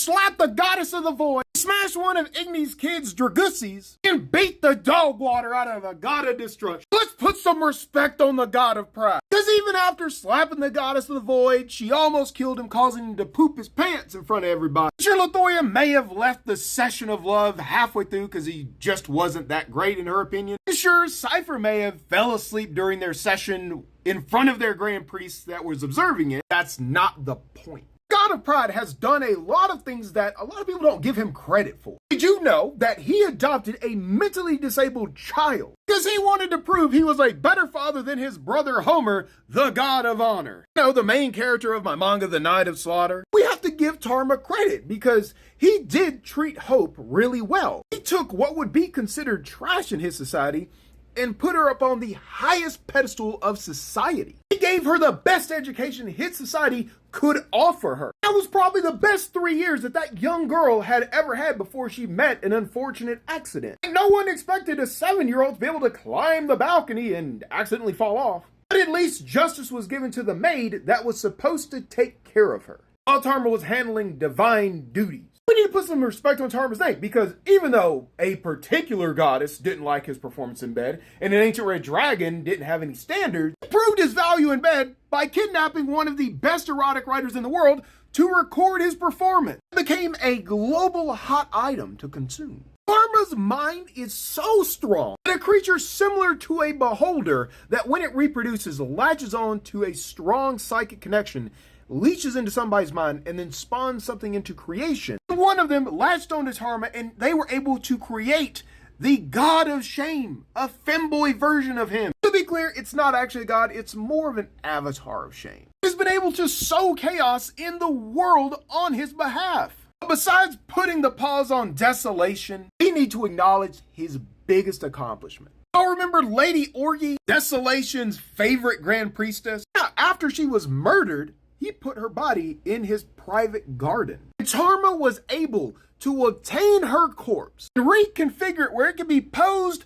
slapped the goddess of the void, smashed one of Igni's kids' Dragussis, and beat the dog water out of the god of destruction. Let's put some respect on the god of pride. Because even after slapping the goddess of the void, she almost killed him, causing him to poop his pants in front of everybody. Sure, Lithoria may have left the session of love halfway through because he just wasn't that great in her opinion. And sure, Cypher may have fell asleep during their session in front of their grand priest that was observing it. That's not the point. God of Pride has done a lot of things that a lot of people don't give him credit for. Did you know that he adopted a mentally disabled child because he wanted to prove he was a better father than his brother Homer, the god of honor? You know, the main character of my manga, The Night of Slaughter. We have to give Tarma credit because he did treat Hope really well. He took what would be considered trash in his society and put her up on the highest pedestal of society. He gave her the best education his society could offer her. That was probably the best 3 years that young girl had ever had before she met an unfortunate accident. No one expected a 7-year-old to be able to climb the balcony and accidentally fall off. But at least justice was given to the maid that was supposed to take care of her, while Tarma was handling divine duties. We need to put some respect on Tarma's name because even though a particular goddess didn't like his performance in bed and an ancient red dragon didn't have any standards, he proved his value in bed by kidnapping one of the best erotic writers in the world to record his performance. It became a global hot item to consume. Tarma's mind is so strong that a creature similar to a beholder that when it reproduces latches on to a strong psychic connection, leaches into somebody's mind, and then spawns something into creation. One of them latched onto Tarma, and they were able to create the god of shame, a femboy version of him. To be clear, it's not actually a god, it's more of an avatar of shame. He's been able to sow chaos in the world on his behalf. But besides putting the pause on desolation, we need to acknowledge his biggest accomplishment. Y'all remember Lady Orgy, Desolation's favorite grand priestess? Now, after she was murdered, he put her body in his private garden. And Tarma was able to obtain her corpse and reconfigure it where it could be posed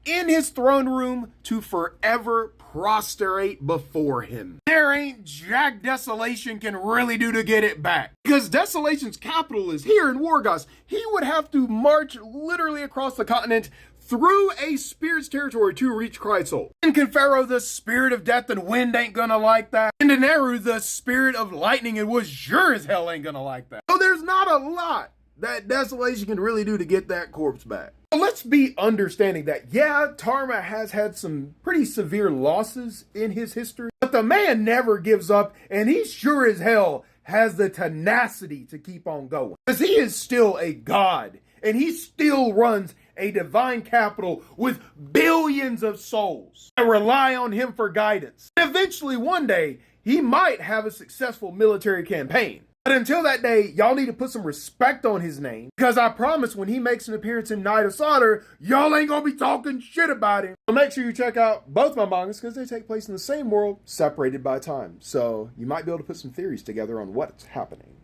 in his throne room to forever prostrate before him. There ain't jack Desolation can really do to get it back. Because Desolation's capital is here in Wargos. He would have to march literally across the continent through a spirit's territory to reach Kreisel. And Confero, the spirit of death and wind, ain't gonna like that. And Daenerys, the spirit of lightning and wood, sure as hell ain't gonna like that. So there's not a lot that Desolation can really do to get that corpse back. So let's be understanding that, yeah, Tarma has had some pretty severe losses in his history, but the man never gives up, and he sure as hell has the tenacity to keep on going. Because he is still a god, and he still runs a divine capital with billions of souls that rely on him for guidance. And eventually, one day, he might have a successful military campaign. But until that day, y'all need to put some respect on his name, because I promise when he makes an appearance in Night of Slaughter, y'all ain't gonna be talking shit about him. So make sure you check out both my mangas because they take place in the same world, separated by time. So you might be able to put some theories together on what's happening.